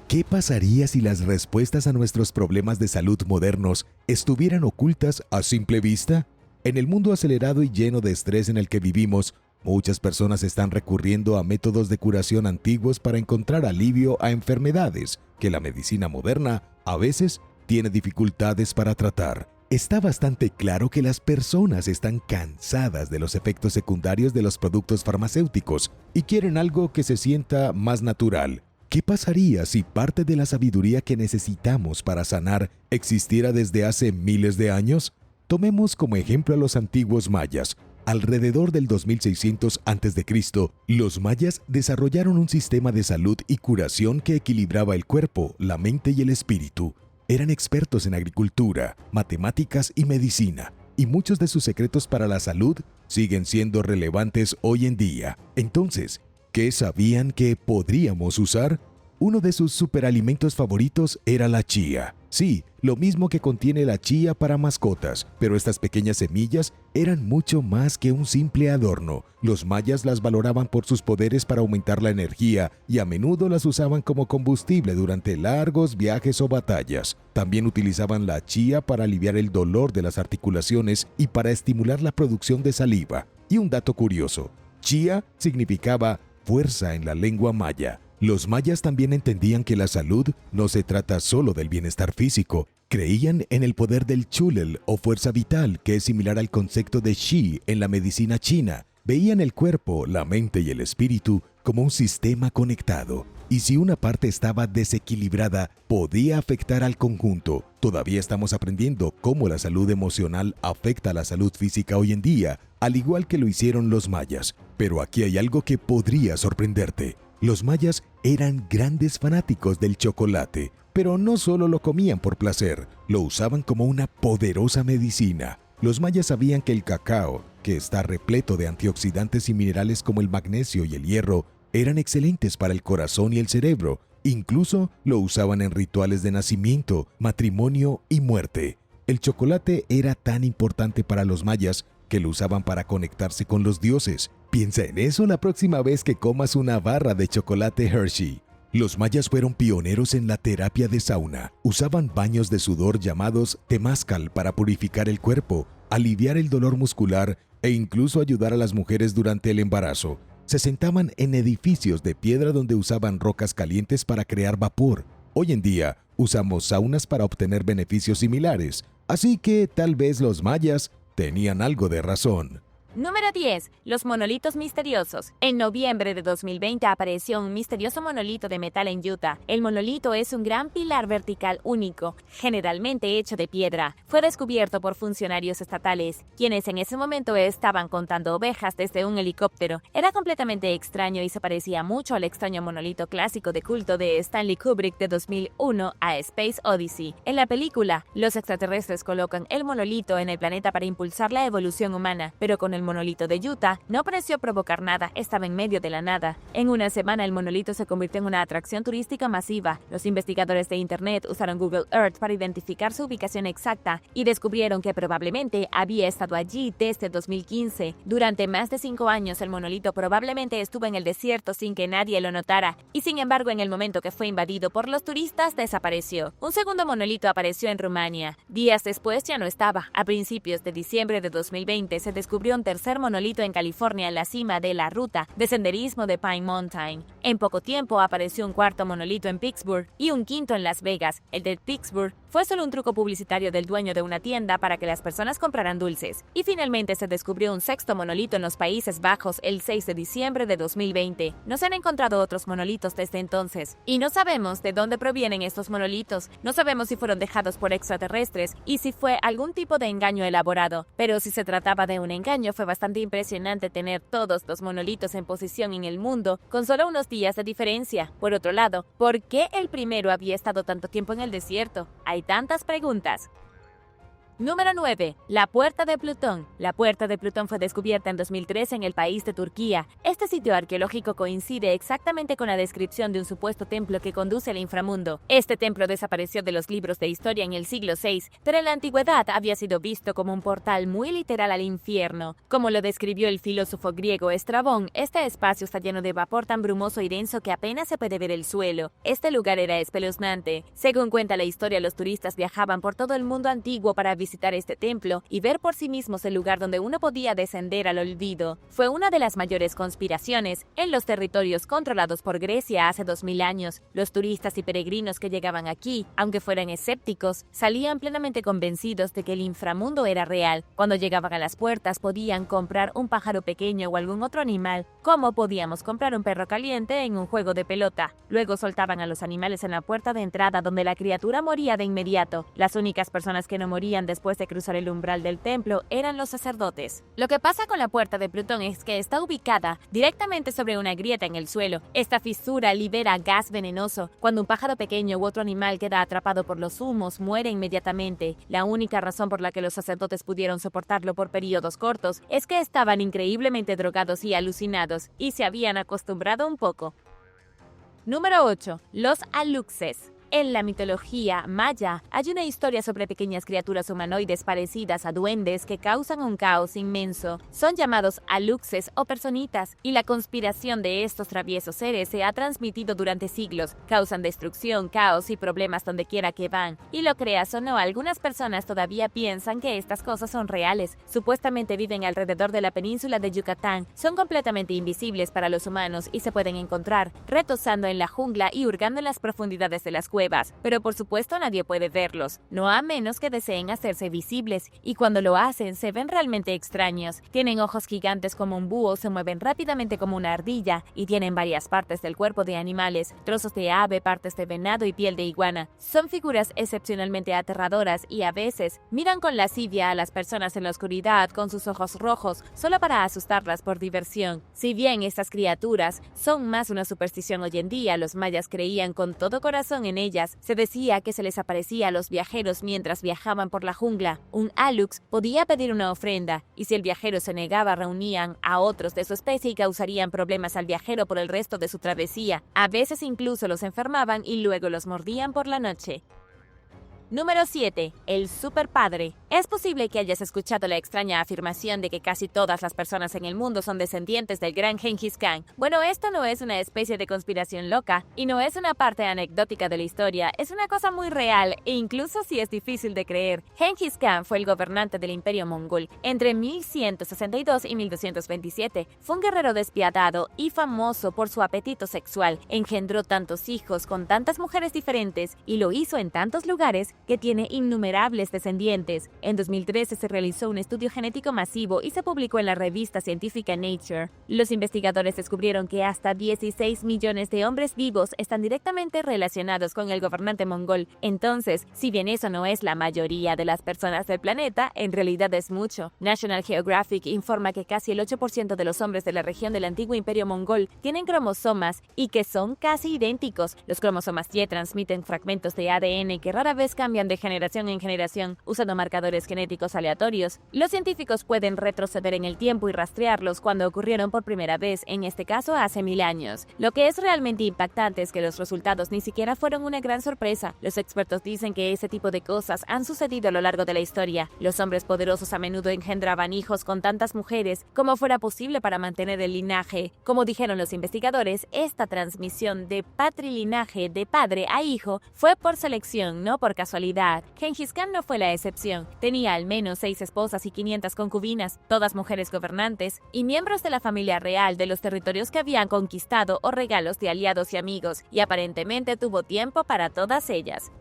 ¿Qué pasaría si las respuestas a nuestros problemas de salud modernos estuvieran ocultas a simple vista? En el mundo acelerado y lleno de estrés en el que vivimos, muchas personas están recurriendo a métodos de curación antiguos para encontrar alivio a enfermedades que la medicina moderna a veces tiene dificultades para tratar. Está bastante claro que las personas están cansadas de los efectos secundarios de los productos farmacéuticos y quieren algo que se sienta más natural. ¿Qué pasaría si parte de la sabiduría que necesitamos para sanar existiera desde hace miles de años? Tomemos como ejemplo a los antiguos mayas. Alrededor del 2600 a.C., los mayas desarrollaron un sistema de salud y curación que equilibraba el cuerpo, la mente y el espíritu. Eran expertos en agricultura, matemáticas y medicina, y muchos de sus secretos para la salud siguen siendo relevantes hoy en día. Entonces, ¿qué sabían que podríamos usar? Uno de sus superalimentos favoritos era la chía. Sí, lo mismo que contiene la chía para mascotas, pero estas pequeñas semillas eran mucho más que un simple adorno. Los mayas las valoraban por sus poderes para aumentar la energía y a menudo las usaban como combustible durante largos viajes o batallas. También utilizaban la chía para aliviar el dolor de las articulaciones y para estimular la producción de saliva. Y un dato curioso, chía significaba fuerza en la lengua maya. Los mayas también entendían que la salud no se trata solo del bienestar físico. Creían en el poder del chulel o fuerza vital, que es similar al concepto de Qi en la medicina china. Veían el cuerpo, la mente y el espíritu como un sistema conectado. Y si una parte estaba desequilibrada, podía afectar al conjunto. Todavía estamos aprendiendo cómo la salud emocional afecta a la salud física hoy en día, al igual que lo hicieron los mayas. Pero aquí hay algo que podría sorprenderte. Los mayas eran grandes fanáticos del chocolate, pero no solo lo comían por placer, lo usaban como una poderosa medicina. Los mayas sabían que el cacao, que está repleto de antioxidantes y minerales como el magnesio y el hierro, eran excelentes para el corazón y el cerebro. Incluso lo usaban en rituales de nacimiento, matrimonio y muerte. El chocolate era tan importante para los mayas que lo usaban para conectarse con los dioses. Piensa en eso la próxima vez que comas una barra de chocolate Hershey. Los mayas fueron pioneros en la terapia de sauna. Usaban baños de sudor llamados temazcal para purificar el cuerpo, aliviar el dolor muscular e incluso ayudar a las mujeres durante el embarazo. Se sentaban en edificios de piedra donde usaban rocas calientes para crear vapor. Hoy en día usamos saunas para obtener beneficios similares, así que tal vez los mayas tenían algo de razón. Número 10. Los monolitos misteriosos. En noviembre de 2020 apareció un misterioso monolito de metal en Utah. El monolito es un gran pilar vertical único, generalmente hecho de piedra. Fue descubierto por funcionarios estatales, quienes en ese momento estaban contando ovejas desde un helicóptero. Era completamente extraño y se parecía mucho al extraño monolito clásico de culto de Stanley Kubrick de 2001 a Space Odyssey. En la película, los extraterrestres colocan el monolito en el planeta para impulsar la evolución humana, pero con el monolito de Utah no pareció provocar nada, estaba en medio de la nada. En una semana el monolito se convirtió en una atracción turística masiva. Los investigadores de Internet usaron Google Earth para identificar su ubicación exacta y descubrieron que probablemente había estado allí desde 2015. Durante más de 5 años el monolito probablemente estuvo en el desierto sin que nadie lo notara, y sin embargo en el momento que fue invadido por los turistas desapareció. Un segundo monolito apareció en Rumania. Días después ya no estaba. A principios de diciembre de 2020 se descubrió un tercer monolito en California en la cima de la ruta de senderismo de Pine Mountain. En poco tiempo apareció un cuarto monolito en Pittsburgh y un quinto en Las Vegas. El de Pittsburgh fue solo un truco publicitario del dueño de una tienda para que las personas compraran dulces. Y finalmente se descubrió un sexto monolito en los Países Bajos el 6 de diciembre de 2020. No se han encontrado otros monolitos desde entonces. Y no sabemos de dónde provienen estos monolitos. No sabemos si fueron dejados por extraterrestres y si fue algún tipo de engaño elaborado. Pero si se trataba de un engaño, fue bastante impresionante tener todos los monolitos en posición en el mundo con solo unos días de diferencia. Por otro lado, ¿por qué el primero había estado tanto tiempo en el desierto? Hay tantas preguntas. Número 9. La Puerta de Plutón. La Puerta de Plutón fue descubierta en 2003 en el país de Turquía. Este sitio arqueológico coincide exactamente con la descripción de un supuesto templo que conduce al inframundo. Este templo desapareció de los libros de historia en el siglo VI, pero en la antigüedad había sido visto como un portal muy literal al infierno. Como lo describió el filósofo griego Estrabón, este espacio está lleno de vapor tan brumoso y denso que apenas se puede ver el suelo. Este lugar era espeluznante. Según cuenta la historia, los turistas viajaban por todo el mundo antiguo para visitar este templo y ver por sí mismos el lugar donde uno podía descender al olvido. Fue una de las mayores conspiraciones en los territorios controlados por Grecia hace 2000 años. Los turistas y peregrinos que llegaban aquí, aunque fueran escépticos, salían plenamente convencidos de que el inframundo era real. Cuando llegaban a las puertas podían comprar un pájaro pequeño o algún otro animal, como podíamos comprar un perro caliente en un juego de pelota. Luego soltaban a los animales en la puerta de entrada, donde la criatura moría de inmediato. Las únicas personas que no morían después de cruzar el umbral del templo eran los sacerdotes. Lo que pasa con la Puerta de Plutón es que está ubicada directamente sobre una grieta en el suelo. Esta fisura libera gas venenoso. Cuando un pájaro pequeño u otro animal queda atrapado por los humos, muere inmediatamente. La única razón por la que los sacerdotes pudieron soportarlo por periodos cortos es que estaban increíblemente drogados y alucinados, y se habían acostumbrado un poco. Número 8. Los aluxes. En la mitología maya hay una historia sobre pequeñas criaturas humanoides parecidas a duendes que causan un caos inmenso. Son llamados aluxes o personitas, y la conspiración de estos traviesos seres se ha transmitido durante siglos. Causan destrucción, caos y problemas donde quiera que van. Y lo creas o no, algunas personas todavía piensan que estas cosas son reales. Supuestamente viven alrededor de la península de Yucatán. Son completamente invisibles para los humanos y se pueden encontrar retosando en la jungla y hurgando en las profundidades de las cuevas. Pero por supuesto nadie puede verlos, no a menos que deseen hacerse visibles, y cuando lo hacen se ven realmente extraños. Tienen ojos gigantes como un búho, se mueven rápidamente como una ardilla, y tienen varias partes del cuerpo de animales, trozos de ave, partes de venado y piel de iguana. Son figuras excepcionalmente aterradoras y a veces miran con lascivia a las personas en la oscuridad con sus ojos rojos, solo para asustarlas por diversión. Si bien estas criaturas son más una superstición hoy en día, los mayas creían con todo corazón en ellas. Se decía que se les aparecía a los viajeros mientras viajaban por la jungla. Un alux podía pedir una ofrenda, y si el viajero se negaba, reunían a otros de su especie y causarían problemas al viajero por el resto de su travesía. A veces incluso los enfermaban y luego los mordían por la noche. Número 7. El Superpadre. Es posible que hayas escuchado la extraña afirmación de que casi todas las personas en el mundo son descendientes del gran Gengis Khan. Bueno, esto no es una especie de conspiración loca y no es una parte anecdótica de la historia, es una cosa muy real e incluso si es difícil de creer. Gengis Khan fue el gobernante del Imperio Mongol entre 1162 y 1227. Fue un guerrero despiadado y famoso por su apetito sexual. Engendró tantos hijos con tantas mujeres diferentes y lo hizo en tantos lugares que tiene innumerables descendientes. En 2013 se realizó un estudio genético masivo y se publicó en la revista científica Nature. Los investigadores descubrieron que hasta 16 millones de hombres vivos están directamente relacionados con el gobernante mongol. Entonces, si bien eso no es la mayoría de las personas del planeta, en realidad es mucho. National Geographic informa que casi el 8% de los hombres de la región del antiguo imperio mongol tienen cromosomas y que son casi idénticos. Los cromosomas Y transmiten fragmentos de ADN que rara vez cambian de generación en generación usando marcadores genéticos aleatorios. Los científicos pueden retroceder en el tiempo y rastrearlos cuando ocurrieron por primera vez, en este caso hace 1000 años. Lo que es realmente impactante es que los resultados ni siquiera fueron una gran sorpresa. Los expertos dicen que ese tipo de cosas han sucedido a lo largo de la historia. Los hombres poderosos a menudo engendraban hijos con tantas mujeres como fuera posible para mantener el linaje. Como dijeron los investigadores, esta transmisión de patrilinaje de padre a hijo fue por selección, no por casualidad. Gengis Khan no fue la excepción. Tenía al menos 6 esposas y 500 concubinas, todas mujeres gobernantes y miembros de la familia real de los territorios que habían conquistado o regalos de aliados y amigos, y aparentemente tuvo tiempo para todas ellas.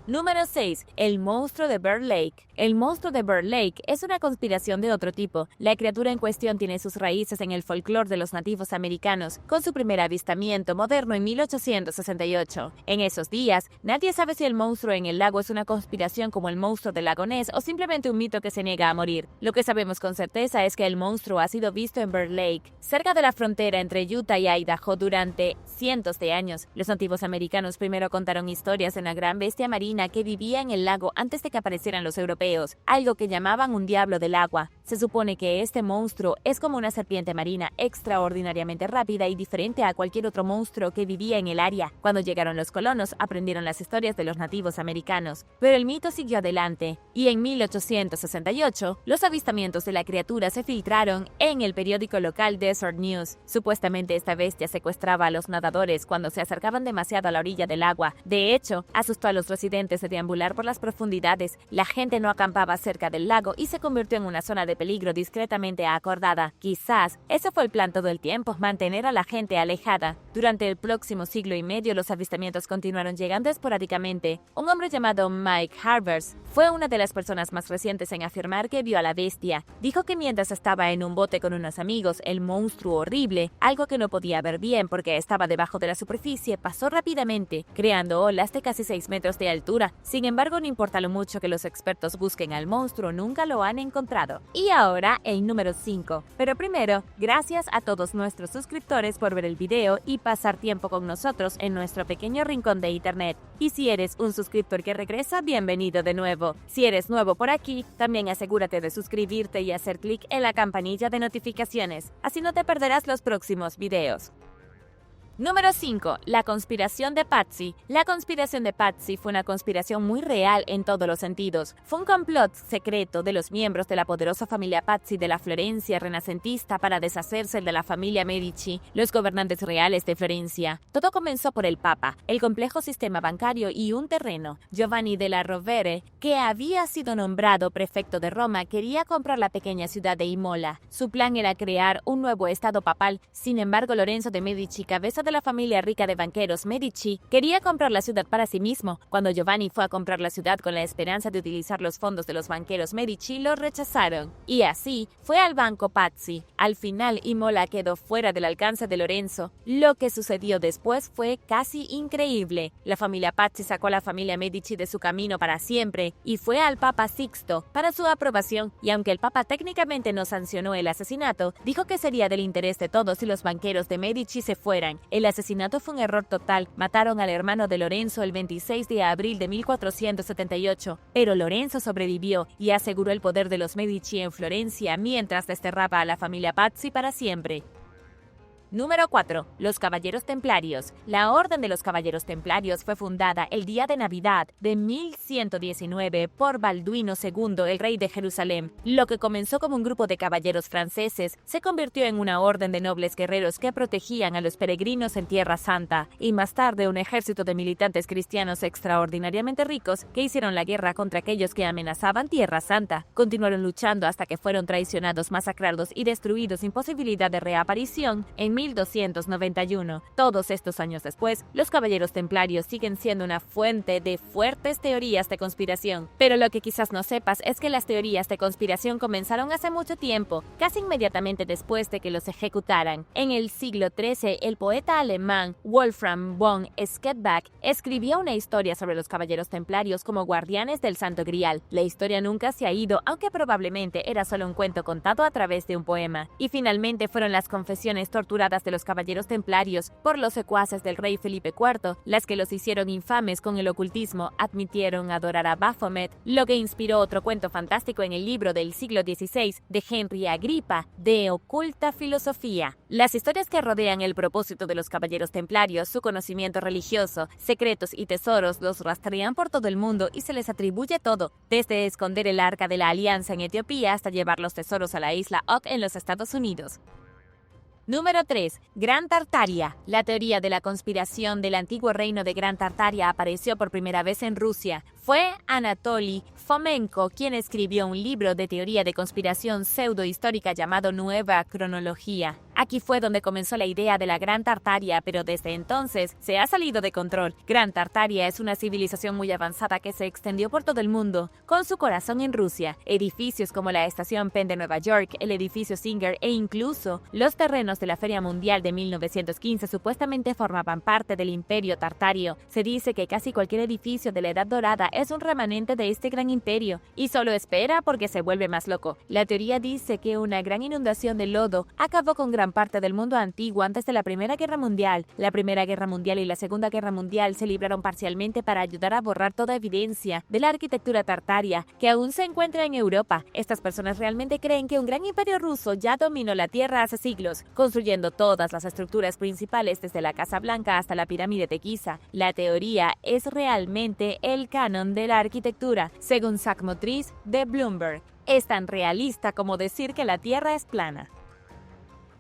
Número 6. El monstruo de Bear Lake. El monstruo de Bear Lake es una conspiración de otro tipo. La criatura en cuestión tiene sus raíces en el folclore de los nativos americanos, con su primer avistamiento moderno en 1868. En esos días, nadie sabe si el monstruo en el lago es una conspiración como el monstruo del lago Ness o simplemente un mito que se niega a morir. Lo que sabemos con certeza es que el monstruo ha sido visto en Bear Lake, cerca de la frontera entre Utah y Idaho durante cientos de años. Los nativos americanos primero contaron historias de una gran bestia marina que vivía en el lago antes de que aparecieran los europeos, algo que llamaban un diablo del agua. Se supone que este monstruo es como una serpiente marina extraordinariamente rápida y diferente a cualquier otro monstruo que vivía en el área. Cuando llegaron los colonos, aprendieron las historias de los nativos americanos. Pero el mito siguió adelante, y en 1868, los avistamientos de la criatura se filtraron en el periódico local Desert News. Supuestamente esta bestia secuestraba a los nadadores cuando se acercaban demasiado a la orilla del agua. De hecho, asustó a los residentes de deambular por las profundidades. La gente no acampaba cerca del lago y se convirtió en una zona de peligro discretamente acordada. Quizás ese fue el plan todo el tiempo, mantener a la gente alejada. Durante el próximo siglo y medio, los avistamientos continuaron llegando esporádicamente. Un hombre llamado Mike Harvers fue una de las personas más recientes en afirmar que vio a la bestia. Dijo que mientras estaba en un bote con unos amigos, el monstruo horrible, algo que no podía ver bien porque estaba debajo de la superficie, pasó rápidamente, creando olas de casi 6 metros de altura. Sin embargo, no importa lo mucho que los expertos busquen al monstruo, nunca lo han encontrado. Y ahora, el número 5. Pero primero, gracias a todos nuestros suscriptores por ver el video y pasar tiempo con nosotros en nuestro pequeño rincón de internet. Y si eres un suscriptor que regresa, bienvenido de nuevo. Si eres nuevo por aquí, también asegúrate de suscribirte y hacer clic en la campanilla de notificaciones. Así no te perderás los próximos videos. Número 5. La conspiración de Patsy. La conspiración de Patsy fue una conspiración muy real en todos los sentidos. Fue un complot secreto de los miembros de la poderosa familia Patsy de la Florencia renacentista para deshacerse de la familia Medici, los gobernantes reales de Florencia. Todo comenzó por el Papa, el complejo sistema bancario y un terreno. Giovanni della Rovere, que había sido nombrado prefecto de Roma, quería comprar la pequeña ciudad de Imola. Su plan era crear un nuevo estado papal. Sin embargo, Lorenzo de Medici, cabeza de la familia rica de banqueros Medici, quería comprar la ciudad para sí mismo. Cuando Giovanni fue a comprar la ciudad con la esperanza de utilizar los fondos de los banqueros Medici, lo rechazaron. Y así fue al banco Pazzi. Al final, Imola quedó fuera del alcance de Lorenzo. Lo que sucedió después fue casi increíble. La familia Pazzi sacó a la familia Medici de su camino para siempre y fue al Papa Sixto para su aprobación. Y aunque el Papa técnicamente no sancionó el asesinato, dijo que sería del interés de todos si los banqueros de Medici se fueran. El asesinato fue un error total. Mataron al hermano de Lorenzo el 26 de abril de 1478, pero Lorenzo sobrevivió y aseguró el poder de los Medici en Florencia mientras desterraba a la familia Pazzi para siempre. Número 4. Los Caballeros Templarios. La Orden de los Caballeros Templarios fue fundada el día de Navidad de 1119 por Balduino II, el rey de Jerusalén. Lo que comenzó como un grupo de caballeros franceses se convirtió en una orden de nobles guerreros que protegían a los peregrinos en Tierra Santa, y más tarde un ejército de militantes cristianos extraordinariamente ricos que hicieron la guerra contra aquellos que amenazaban Tierra Santa. Continuaron luchando hasta que fueron traicionados, masacrados y destruidos sin posibilidad de reaparición en 1291. Todos estos años después, los Caballeros Templarios siguen siendo una fuente de fuertes teorías de conspiración. Pero lo que quizás no sepas es que las teorías de conspiración comenzaron hace mucho tiempo, casi inmediatamente después de que los ejecutaran. En el siglo XIII, el poeta alemán Wolfram von Schkettbach escribió una historia sobre los Caballeros Templarios como guardianes del Santo Grial. La historia nunca se ha ido, aunque probablemente era solo un cuento contado a través de un poema. Y finalmente fueron las confesiones torturadas de los Caballeros Templarios por los secuaces del rey Felipe IV las que los hicieron infames con el ocultismo. Admitieron adorar a Baphomet, lo que inspiró otro cuento fantástico en el libro del siglo XVI de Henry Agrippa, De Oculta Filosofía. Las historias que rodean el propósito de los Caballeros Templarios, su conocimiento religioso, secretos y tesoros, los rastrean por todo el mundo y se les atribuye todo, desde esconder el Arca de la Alianza en Etiopía hasta llevar los tesoros a la isla Ock en los Estados Unidos. Número 3. Gran Tartaria. La teoría de la conspiración del antiguo reino de Gran Tartaria apareció por primera vez en Rusia. Fue Anatoly Fomenko quien escribió un libro de teoría de conspiración pseudo-histórica llamado Nueva Cronología. Aquí fue donde comenzó la idea de la Gran Tartaria, pero desde entonces se ha salido de control. Gran Tartaria es una civilización muy avanzada que se extendió por todo el mundo, con su corazón en Rusia. Edificios como la Estación Penn de Nueva York, el edificio Singer e incluso los terrenos de la Feria Mundial de 1915 supuestamente formaban parte del Imperio Tartario. Se dice que casi cualquier edificio de la Edad Dorada es un remanente de este gran imperio, y solo espera porque se vuelve más loco. La teoría dice que una gran inundación de lodo acabó con gran parte del mundo antiguo antes de la Primera Guerra Mundial. La Primera Guerra Mundial y la Segunda Guerra Mundial se libraron parcialmente para ayudar a borrar toda evidencia de la arquitectura tartaria que aún se encuentra en Europa. Estas personas realmente creen que un gran imperio ruso ya dominó la Tierra hace siglos, construyendo todas las estructuras principales desde la Casa Blanca hasta la pirámide de Giza. La teoría es realmente el canon de la arquitectura, según Zach Motriz de Bloomberg. Es tan realista como decir que la Tierra es plana.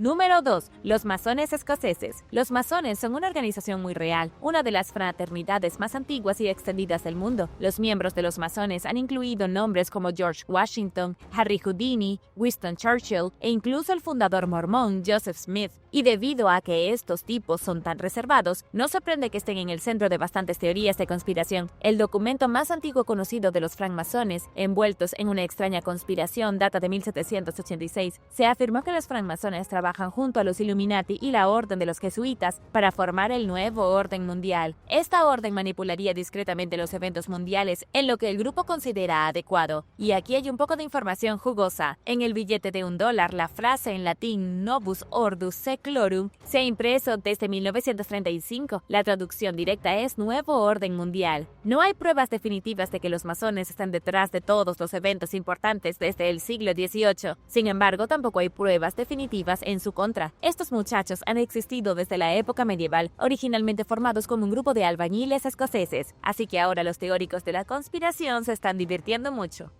Número 2. Los masones escoceses. Los masones son una organización muy real, una de las fraternidades más antiguas y extendidas del mundo. Los miembros de los masones han incluido nombres como George Washington, Harry Houdini, Winston Churchill e incluso el fundador mormón Joseph Smith. Y debido a que estos tipos son tan reservados, no sorprende que estén en el centro de bastantes teorías de conspiración. El documento más antiguo conocido de los francmasones, envueltos en una extraña conspiración, data de 1786. Se afirmó que los francmasones trabajan junto a los Illuminati y la Orden de los Jesuitas para formar el nuevo orden mundial. Esta orden manipularía discretamente los eventos mundiales en lo que el grupo considera adecuado. Y aquí hay un poco de información jugosa. En el billete de $1, la frase en latín Novus Ordo Seclorum se ha impreso desde 1935. La traducción directa es Nuevo Orden Mundial. No hay pruebas definitivas de que los masones están detrás de todos los eventos importantes desde el siglo XVIII. Sin embargo, tampoco hay pruebas definitivas en su contra. Estos muchachos han existido desde la época medieval, originalmente formados como un grupo de albañiles escoceses. Así que ahora los teóricos de la conspiración se están divirtiendo mucho.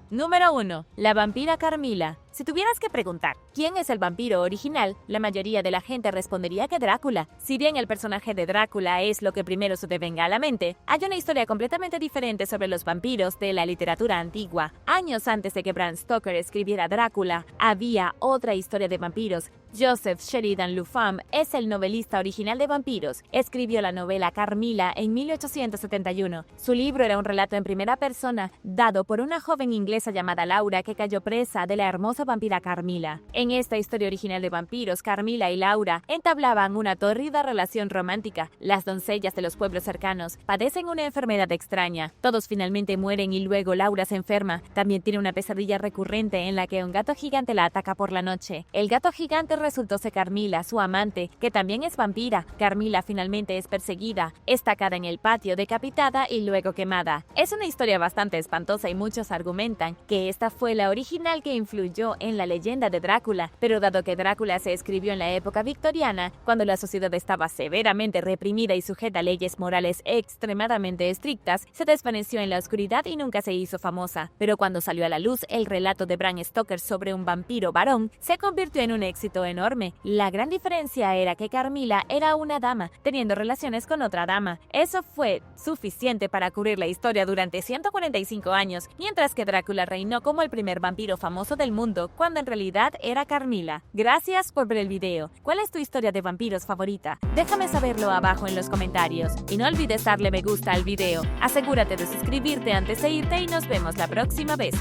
Número 1. La vampira Carmilla. Si tuvieras que preguntar quién es el vampiro original, la mayoría de la gente respondería que Drácula. Si bien el personaje de Drácula es lo que primero se te venga a la mente, hay una historia completamente diferente sobre los vampiros de la literatura antigua. Años antes de que Bram Stoker escribiera Drácula, había otra historia de vampiros. Joseph Sheridan Le Fanu es el novelista original de vampiros. Escribió la novela Carmilla en 1871. Su libro era un relato en primera persona dado por una joven inglesa llamada Laura que cayó presa de la hermosa vampira Carmilla. En esta historia original de vampiros, Carmilla y Laura entablaban una tórrida relación romántica. Las doncellas de los pueblos cercanos padecen una enfermedad extraña. Todos finalmente mueren y luego Laura se enferma. También tiene una pesadilla recurrente en la que un gato gigante la ataca por la noche. El gato gigante resultó ser Carmilla, su amante, que también es vampira. Carmilla finalmente es perseguida, estacada en el patio, decapitada y luego quemada. Es una historia bastante espantosa y muchos argumentan que esta fue la original que influyó en la leyenda de Drácula, pero dado que Drácula se escribió en la época victoriana, cuando la sociedad estaba severamente reprimida y sujeta a leyes morales extremadamente estrictas, se desvaneció en la oscuridad y nunca se hizo famosa. Pero cuando salió a la luz el relato de Bram Stoker sobre un vampiro varón, se convirtió en un éxito enorme. La gran diferencia era que Carmila era una dama, teniendo relaciones con otra dama. Eso fue suficiente para cubrir la historia durante 145 años, mientras que Drácula reinó como el primer vampiro famoso del mundo, cuando en realidad era Carmila. Gracias por ver el video. ¿Cuál es tu historia de vampiros favorita? Déjame saberlo abajo en los comentarios. Y no olvides darle me gusta al video. Asegúrate de suscribirte antes de irte y nos vemos la próxima vez.